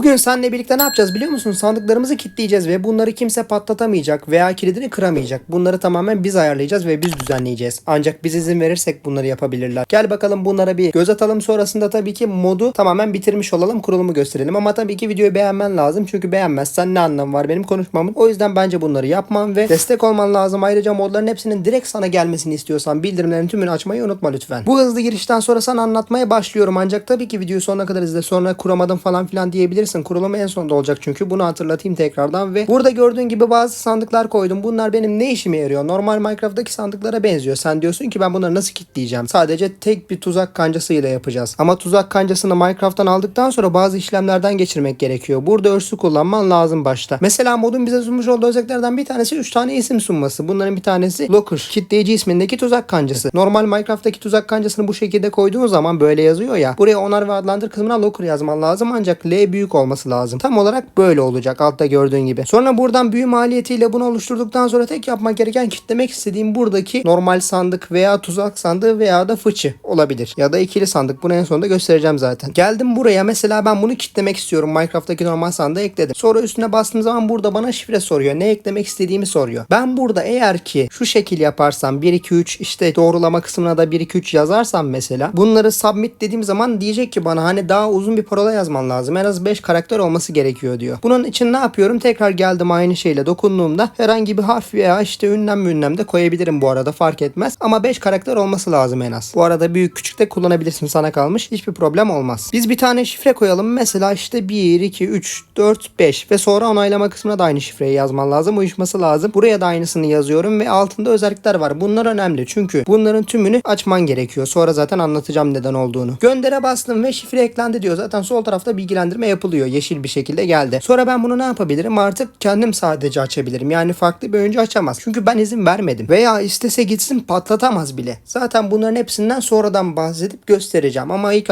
Bugün seninle birlikte ne yapacağız biliyor musun? Sandıklarımızı kilitleyeceğiz ve bunları kimse patlatamayacak veya kilidini kıramayacak. Bunları tamamen biz ayarlayacağız ve biz düzenleyeceğiz. Ancak biz izin verirsek bunları yapabilirler. Gel bakalım bunlara bir göz atalım. Sonrasında tabii ki modu tamamen bitirmiş olalım. Kurulumu gösterelim. Ama tabii ki videoyu beğenmen lazım. Çünkü beğenmezsen ne anlamı var benim konuşmamın. O yüzden bence bunları yapman ve destek olman lazım. Ayrıca modların hepsinin direkt sana gelmesini istiyorsan bildirimlerin tümünü açmayı unutma lütfen. Bu hızlı girişten sonra sana anlatmaya başlıyorum. Ancak tabii ki videoyu sonuna kadar izle. Sonra kuramadım falan filan diyebilirsin. Kurulum en sonunda olacak çünkü. Bunu hatırlatayım tekrardan ve burada gördüğün gibi bazı sandıklar koydum. Bunlar benim ne işime yarıyor? Normal Minecraft'taki sandıklara benziyor. Sen diyorsun ki ben bunları nasıl kilitleyeceğim? Sadece tek bir tuzak kancasıyla yapacağız. Ama tuzak kancasını Minecraft'tan aldıktan sonra bazı işlemlerden geçirmek gerekiyor. Burada örsü kullanman lazım başta. Mesela modun bize sunmuş olduğu özelliklerden bir tanesi 3 tane isim sunması. Bunların bir tanesi Locker, kitleyici ismindeki tuzak kancası. Normal Minecraft'taki tuzak kancasını bu şekilde koyduğun zaman böyle yazıyor ya. Buraya onar ve adlandır kısmına Locker yazman lazım ancak L büyük olması lazım. Tam olarak böyle olacak altta gördüğün gibi. Sonra buradan büyü maliyetiyle bunu oluşturduktan sonra tek yapmak gereken kitlemek istediğim buradaki normal sandık veya tuzak sandığı veya da fıçı olabilir. Ya da ikili sandık. Bunu en sonunda göstereceğim zaten. Geldim buraya mesela ben bunu kitlemek istiyorum. Minecraft'taki normal sandığı ekledim. Sonra üstüne bastığım zaman burada bana şifre soruyor. Ne eklemek istediğimi soruyor. Ben burada eğer ki şu şekil yaparsam 1 2 3 işte doğrulama kısmına da 1 2 3 yazarsam mesela bunları submit dediğim zaman diyecek ki bana hani daha uzun bir parola yazman lazım. En az 5 karakter olması gerekiyor diyor. Bunun için ne yapıyorum? Tekrar geldim aynı şeyle dokunduğumda herhangi bir harf veya işte ünlem de koyabilirim bu arada fark etmez. Ama 5 karakter olması lazım en az. Bu arada büyük küçük de kullanabilirsin sana kalmış. Hiçbir problem olmaz. Biz bir tane şifre koyalım. Mesela işte 1, 2, 3, 4, 5 ve sonra onaylama kısmına da aynı şifreyi yazman lazım. Uyuşması lazım. Buraya da aynısını yazıyorum ve altında özellikler var. Bunlar önemli çünkü bunların tümünü açman gerekiyor. Sonra zaten anlatacağım neden olduğunu. Göndere bastım ve şifre eklendi diyor. Zaten sol tarafta bilgilendirme yapılıyor. Yeşil bir şekilde geldi. Sonra ben bunu ne yapabilirim? Artık kendim sadece açabilirim. Yani farklı bir oyuncu açamaz. Çünkü ben izin vermedim. Veya istese gitsin patlatamaz bile. Zaten bunların hepsinden sonradan bahsedip göstereceğim. Ama ilk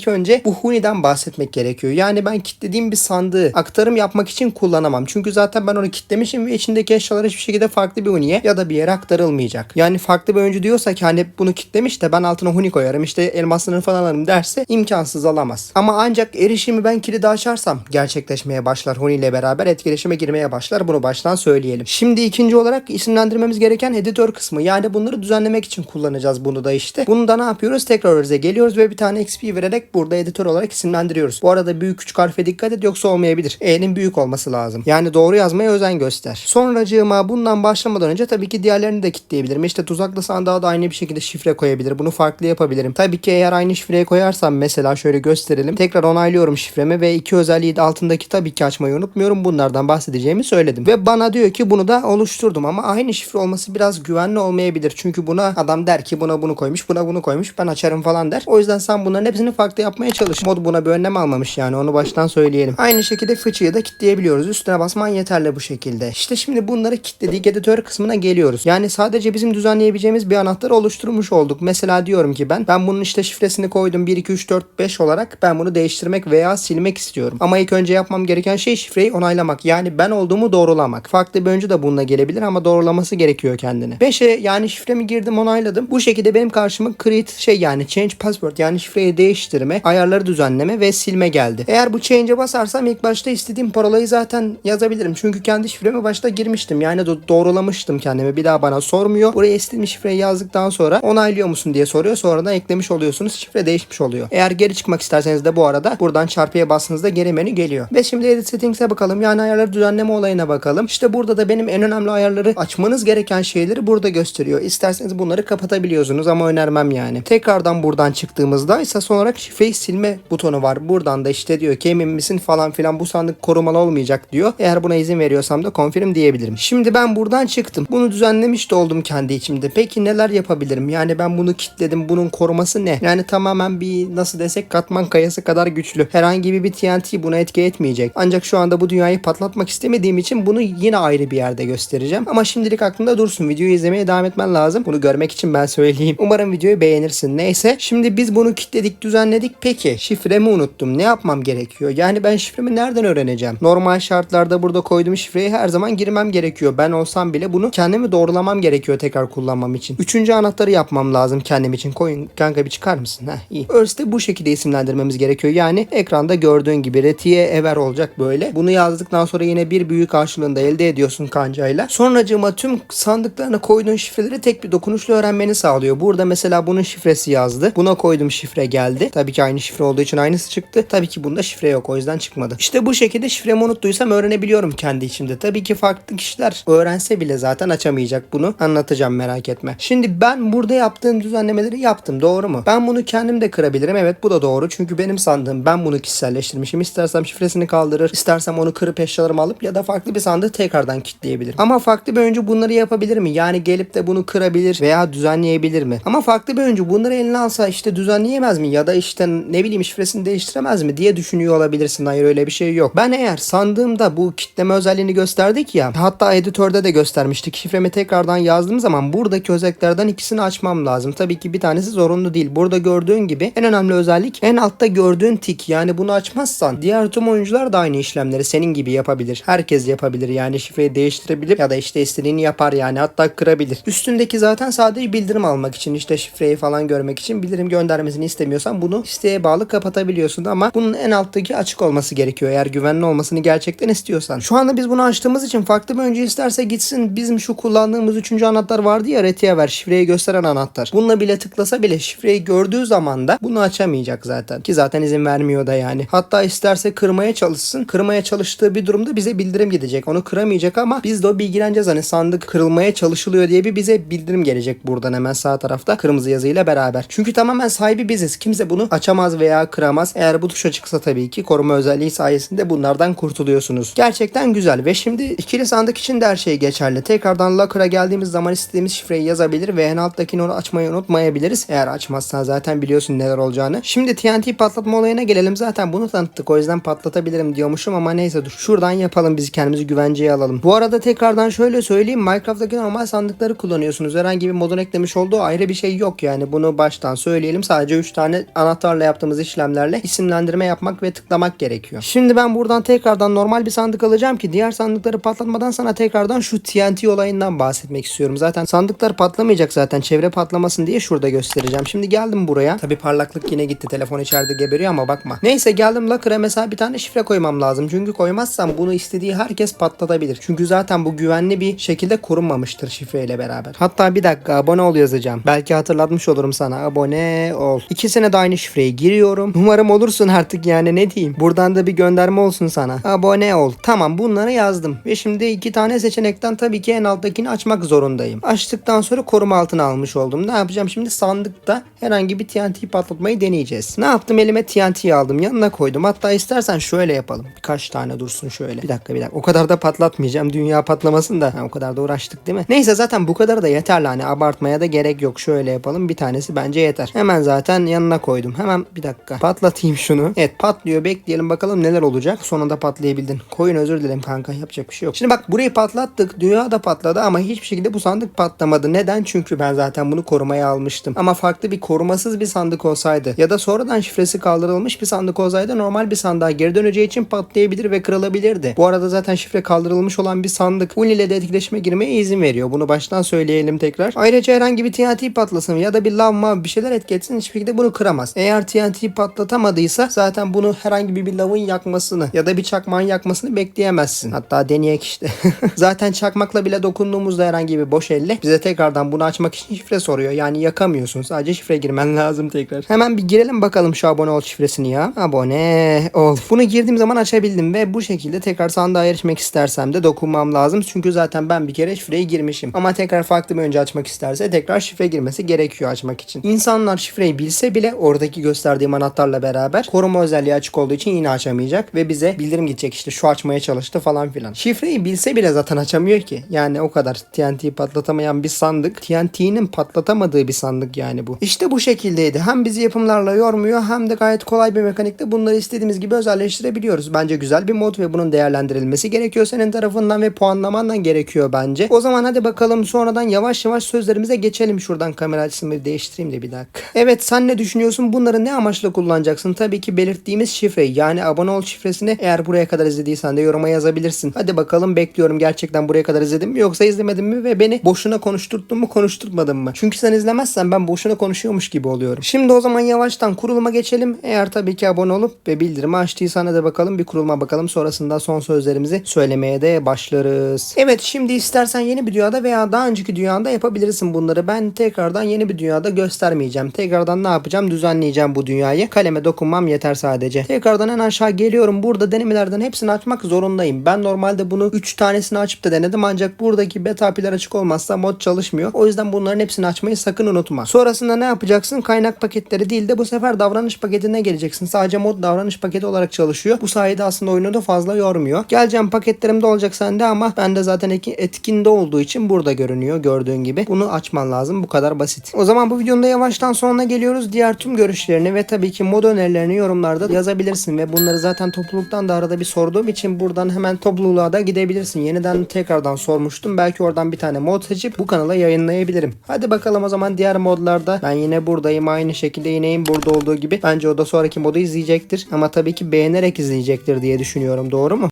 önce bu Huni'den bahsetmek gerekiyor. Yani ben kilitlediğim bir sandığı aktarım yapmak için kullanamam. Çünkü zaten ben onu kilitlemişim ve içindeki eşyalar hiçbir şekilde farklı bir Huni'ye ya da bir yere aktarılmayacak. Yani farklı bir oyuncu diyorsa ki hani bunu kilitlemiş de ben altına Huni koyarım işte elmaslarını falan alırım derse imkansız alamaz. Ama ancak erişimi ben kilidi açarsam gerçekleşmeye başlar. Huni ile beraber etkileşime girmeye başlar. Bunu baştan söyleyelim. Şimdi ikinci olarak isimlendirmemiz gereken editör kısmı. Yani bunları düzenlemek için kullanacağız bunu da işte. Bunu da ne yapıyoruz? Tekrar örze geliyoruz ve bir tane XP vererek burada editör olarak isimlendiriyoruz. Bu arada büyük küçük harfe dikkat et yoksa olmayabilir. E'nin büyük olması lazım. Yani doğru yazmaya özen göster. Sonracığıma bundan başlamadan önce tabii ki diğerlerini de kilitleyebilirim. İşte tuzaklı sandığa da aynı bir şekilde şifre koyabilir. Bunu farklı yapabilirim. Tabii ki eğer aynı şifreyi koyarsam mesela şöyle gösterelim. Tekrar onaylıyorum şifremi ve iki özelliği de altındaki tabii ki açmayı unutmuyorum. Bunlardan bahsedeceğimi söyledim. Ve bana diyor ki bunu da oluşturdum ama aynı şifre olması biraz güvenli olmayabilir. Çünkü buna adam der ki buna bunu koymuş, buna bunu koymuş. Ben açarım falan der. O yüzden sen bunların hepsini farklı yapmaya çalış. Mod buna bir önlem almamış yani onu baştan söyleyelim. Aynı şekilde fıçıyı da kilitleyebiliyoruz. Üstüne basman yeterli bu şekilde. İşte şimdi bunları kilitledik editör kısmına geliyoruz. Yani sadece bizim düzenleyebileceğimiz bir anahtarı oluşturmuş olduk. Mesela diyorum ki ben bunun işte şifresini koydum 1 2 3 4 5 olarak ben bunu değiştirmek veya silmek istiyorum. Ama ilk önce yapmam gereken şey şifreyi onaylamak. Yani ben olduğumu doğrulamak. Farklı bir oyuncu da bununla gelebilir ama doğrulaması gerekiyor kendine. 5'e yani şifremi girdim onayladım. Bu şekilde benim karşıma create yani change password yani şifreyi değiştirme, ayarları düzenleme ve silme geldi. Eğer bu change'e basarsam ilk başta istediğim parolayı zaten yazabilirim. Çünkü kendi şifremi başta girmiştim. Yani doğrulamıştım kendimi. Bir daha bana sormuyor. Buraya istediğim şifreyi yazdıktan sonra onaylıyor musun diye soruyor. Sonradan eklemiş oluyorsunuz. Şifre değişmiş oluyor. Eğer geri çıkmak isterseniz de bu arada buradan çarpıya bastığınızda geri menü geliyor. Ve şimdi edit settings'e bakalım. Yani ayarları düzenleme olayına bakalım. İşte burada da benim en önemli ayarları açmanız gereken şeyleri burada gösteriyor. İsterseniz bunları kapatabiliyorsunuz ama önermem yani. Tekrardan buradan çıktığımızda ise son olarak şifreyi silme butonu var. Buradan da işte diyor ki emin misin falan filan bu sandık korumalı olmayacak diyor. Eğer buna izin veriyorsam da confirm diyebilirim. Şimdi ben buradan çıktım. Bunu düzenlemiş de oldum kendi içimde. Peki neler yapabilirim? Yani ben bunu kilitledim. Bunun koruması ne? Yani tamamen bir nasıl desek katman kayası kadar güçlü. Herhangi bir TNT buna etki etmeyecek. Ancak şu anda bu dünyayı patlatmak istemediğim için bunu yine ayrı bir yerde göstereceğim. Ama şimdilik aklında dursun. Videoyu izlemeye devam etmen lazım. Bunu görmek için ben söyleyeyim. Umarım videoyu beğenirsin. Neyse. Şimdi biz bunu kilitledik, düzenledik. Peki şifremi unuttum. Ne yapmam gerekiyor? Yani ben şifremi nereden öğreneceğim? Normal şartlarda burada koyduğum şifreyi her zaman girmem gerekiyor. Ben olsam bile bunu kendimi doğrulamam gerekiyor tekrar kullanmam için. Üçüncü anahtarı yapmam lazım kendim için. Koyun kanka bir çıkar mısın? Heh iyi. Earth'te bu şekilde isimlendirmemiz gerekiyor. Yani ekranda gördüğün gibi Retiye Ever olacak böyle. Bunu yazdıktan sonra yine bir büyü karşılığında elde ediyorsun kancayla. Sonracığıma tüm sandıklarına koyduğun şifreleri tek bir dokunuşla öğrenmeni sağlıyor. Burada mesela bunun şifresi yazdı. Buna koydum, şifre geldi. Tabii ki aynı şifre olduğu için aynısı çıktı. Tabii ki bunda şifre yok, o yüzden çıkmadı. İşte bu şekilde şifremi unuttuysam öğrenebiliyorum kendi içimde. Tabii ki farklı kişiler öğrense bile zaten açamayacak bunu. Anlatacağım, merak etme. Şimdi ben burada yaptığım düzenlemeleri yaptım, doğru mu? Ben bunu kendim de kırabilirim. Evet, bu da doğru. Çünkü benim sandığım, ben bunu kişiselleştirmişim. İstersem şifresini kaldırır, istersem onu kırıp eşyalarımı alıp ya da farklı bir sandığı tekrardan kilitleyebilirim. Ama farklı bir oyuncu bunları yapabilir mi? Yani gelip de bunu kırabilir veya düzenleyebilir mi? Ama farklı bir oyuncu bunları eline alsa işte düzenleyemez mi? Ya da işte ne bileyim şifresini değiştiremez mi diye düşünüyor olabilirsin. Hayır, öyle bir şey yok. Ben eğer sandığımda bu kitleme özelliğini gösterdik ya, hatta editörde de göstermiştik. Şifremi tekrardan yazdığım zaman buradaki özelliklerden ikisini açmam lazım. Tabii ki bir tanesi zorunlu değil. Burada gördüğün gibi en önemli özellik en altta gördüğün tik. Yani bunu açmazsan diğer tüm oyuncular da aynı işlemleri senin gibi yapabilir. Herkes yapabilir. Yani şifreyi değiştirebilir ya da işte istediğini yapar yani, hatta kırabilir. Üstündeki zaten sadece bildirim almak için, işte şifreyi falan görmek için bildirim göndermesini istemiyorsan bunu isteğe bağlı kapatabiliyorsun ama bunun en alttaki açık olması gerekiyor eğer güvenli olmasını gerçekten istiyorsan. Şu anda biz bunu açtığımız için farklı bir oyuncu isterse gitsin, bizim şu kullandığımız 3. anahtar vardı ya, Retiyever, şifreyi gösteren anahtar. Bununla bile tıklasa bile şifreyi gördüğü zaman da bunu açamayacak zaten. Ki zaten izin vermiyor da yani. Hatta isterse kırmaya çalışsın. Kırmaya çalıştığı bir durumda bize bildirim gidecek. Onu kıramayacak ama biz de o bilgileneceğiz. Hani sandık kırılmaya çalışılıyor diye bize bildirim gelecek buradan hemen sağ tarafta kırmızı yazıyla beraber. Çünkü tamamen sahibi biziz. Kimse bunu açamaz veya kıramaz. Eğer bu tuş açıksa tabii ki koruma özelliği sayesinde bunlardan kurtuluyorsunuz. Gerçekten güzel ve şimdi ikili sandık için de her şey geçerli. Tekrardan Locker'a geldiğimiz zaman istediğimiz şifreyi yazabilir ve en alttakini onu açmayı unutmayabiliriz. Eğer açmazsan zaten biliyorsun neler olacağını. Şimdi TNT patlatma olayına gelelim. Zaten bunu tanıttık. O yüzden patlatabilirim diyormuşum ama neyse, dur. Şuradan yapalım, biz kendimizi güvenceye alalım. Bu arada tekrardan şöyle söyleyeyim. Minecraft'taki normal sandıkları kullanıyorsunuz. Herhangi bir modun eklemiş olduğu ayrı bir şey yok yani. Bunu baştan söyleyelim. Sadece 3 tane anahtarla yaptığımız işlemlerle isimlendirme yapmak ve tıklamak gerekiyor. Şimdi ben buradan tekrardan normal bir sandık alacağım ki diğer sandıkları patlatmadan sana tekrardan şu TNT olayından bahsetmek istiyorum. Zaten sandıklar patlamayacak zaten. Çevre patlamasın diye şurada göstereceğim. Şimdi geldim buraya. Tabi parlaklık yine gitti. Telefon içeride geberiyor ama bakma. Neyse, geldim Locker'a mesela bir tane şifre koymam lazım. Çünkü koymazsam bunu istediği herkes patlatabilir. Çünkü zaten bu güvenli bir şekilde korunmamıştır şifreyle beraber. Hatta bir dakika, abone ol yazacağım. Belki hatırlatmış olurum sana. Abone ol. İkisine de aynı şifreyi giriyorum. Umarım olursun artık, yani ne diyeyim. Buradan da bir gönderme olsun sana. Abone ol. Tamam, bunları yazdım. Ve şimdi 2 tane seçenekten tabii ki en alttakini açmak zorundayım. Açtıktan sonra koruma altına almış oldum. Ne yapacağım şimdi? Sandıkta herhangi bir TNT patlatmayı deneyeceğiz. Ne yaptım? Elime TNT'yi aldım. Yanına koydum. Hatta istersen şöyle yapalım. Birkaç tane dursun şöyle. Bir dakika. O kadar da patlatmayacağım. Dünya patlamasın da. O kadar da uğraştık değil mi? Neyse, zaten bu kadar da yeterli. Hani abartmaya da gerek yok. Şöyle yapalım. Bir tanesi bence yeter. Hemen zaten yanına koydum. Hemen bir dakika. Patlatayım şunu. Evet, patlıyor. Bekleyelim bakalım neler olacak. Sonunda patlayabildin. Koyun, özür dilerim kanka. Yapacak bir şey yok. Şimdi bak, burayı patlattık. Dünya da patladı ama hiçbir şekilde bu sandık patlamadı. Neden? Çünkü ben zaten bunu korumaya almıştım. Ama farklı bir korumasız bir sandık olsaydı ya da sonradan şifresi kaldırılmış bir sandık olsaydı normal bir sandığa geri döneceği için patlayabilir ve kırılabilirdi. Bu arada zaten şifre kaldırılmış olan bir sandık Uni ile de etkileşime girmeye izin veriyor. Bunu baştan söyleyelim tekrar. Ayrıca herhangi bir TNT patlasın ya da bir lav mav bir şeyler etki etsin, hiçbir şekilde bunu kıramaz. Eğer TNT patlatamadıysa zaten bunu herhangi bir lavın yakmasını ya da bir çakmağın yakmasını bekleyemezsin. Hatta deneyek işte. Zaten çakmakla bile dokunduğumuzda herhangi bir boş elle bize tekrardan bunu açmak için şifre soruyor. Yani yakamıyorsun. Sadece şifre girmen lazım tekrar. Hemen bir girelim bakalım şu abone ol şifresini ya. Abone ol. Bunu girdiğim zaman açabildim ve bu şekilde tekrar sandığa erişmek istersem de dokunmam lazım. Çünkü zaten ben bir kere şifreyi girmişim. Ama tekrar farklı bir önce açmak isterse tekrar şifre girmesi gerekiyor açmak için. İnsanlar şifreyi bilse bile oradaki gösterdiğim anahtarla beraber koruma özelliği açık olduğu için yine açamayacak ve bize bildirim gidecek, işte şu açmaya çalıştı falan filan. Şifreyi bilse bile zaten açamıyor ki. Yani o kadar. TNT'yi patlatamayan bir sandık. TNT'nin patlatamadığı bir sandık yani bu. İşte bu şekildeydi. Hem bizi yapımlarla yormuyor hem de gayet kolay bir mekanikte bunları istediğimiz gibi özelleştirebiliyoruz. Bence güzel bir mod ve bunun değerlendirilmesi gerekiyor senin tarafından ve puanlamandan gerekiyor bence. O zaman hadi bakalım sonradan yavaş yavaş sözlerimize geçelim. Şuradan kamera açısını değiştireyim de bir dakika. Evet, sen ne düşünüyorsun? Bunları ne amaçla kullanacaksın? Tabii ki belirttiğimiz şifreyi, yani abone ol şifresini eğer buraya kadar izlediysen de yoruma yazabilirsin. Hadi bakalım, bekliyorum. Gerçekten buraya kadar izledin mi yoksa izlemedin mi ve beni boşuna konuşturttun mu konuşturtmadın mı? Çünkü sen izlemezsen ben boşuna konuşuyormuş gibi oluyorum. Şimdi o zaman yavaştan kuruluma geçelim. Eğer tabii ki ki abone olup ve bildirimi açtıysan hadi bakalım bir kurulma bakalım. Sonrasında son sözlerimizi söylemeye de başlarız. Evet, şimdi istersen yeni bir dünyada veya daha önceki dünyada yapabilirsin bunları. Ben tekrardan yeni bir dünyada göstermeyeceğim. Tekrardan ne yapacağım? Düzenleyeceğim bu dünyayı. Kaleme dokunmam yeter sadece. Tekrardan en aşağı geliyorum. Burada denemelerden hepsini açmak zorundayım. Ben normalde bunu 3 tanesini açıp da denedim. Ancak buradaki beta API'ler açık olmazsa mod çalışmıyor. O yüzden bunların hepsini açmayı sakın unutma. Sonrasında ne yapacaksın? Kaynak paketleri değil de bu sefer davranış paketine geleceksin. Sadece mod davranış paketi olarak çalışıyor. Bu sayede aslında oyunu da fazla yormuyor. Geleceğim, paketlerimde olacak sende ama bende zaten etkinde olduğu için burada görünüyor gördüğün gibi. Bunu açman lazım. Bu kadar basit. O zaman bu videonun da yavaştan sonuna geliyoruz. Diğer tüm görüşlerini ve tabii ki mod önerilerini yorumlarda yazabilirsin ve bunları zaten topluluktan da arada bir sorduğum için buradan hemen topluluğa da gidebilirsin. Yeniden tekrardan sormuştum. Belki oradan bir tane mod seçip bu kanala yayınlayabilirim. Hadi bakalım o zaman diğer modlarda. Ben yine buradayım. Aynı şekilde yineyim burada olduğu gibi. Bence o da sonraki modu izleyecektir. Ama tabii ki beğenerek izleyecektir diye düşünüyorum. Doğru mu?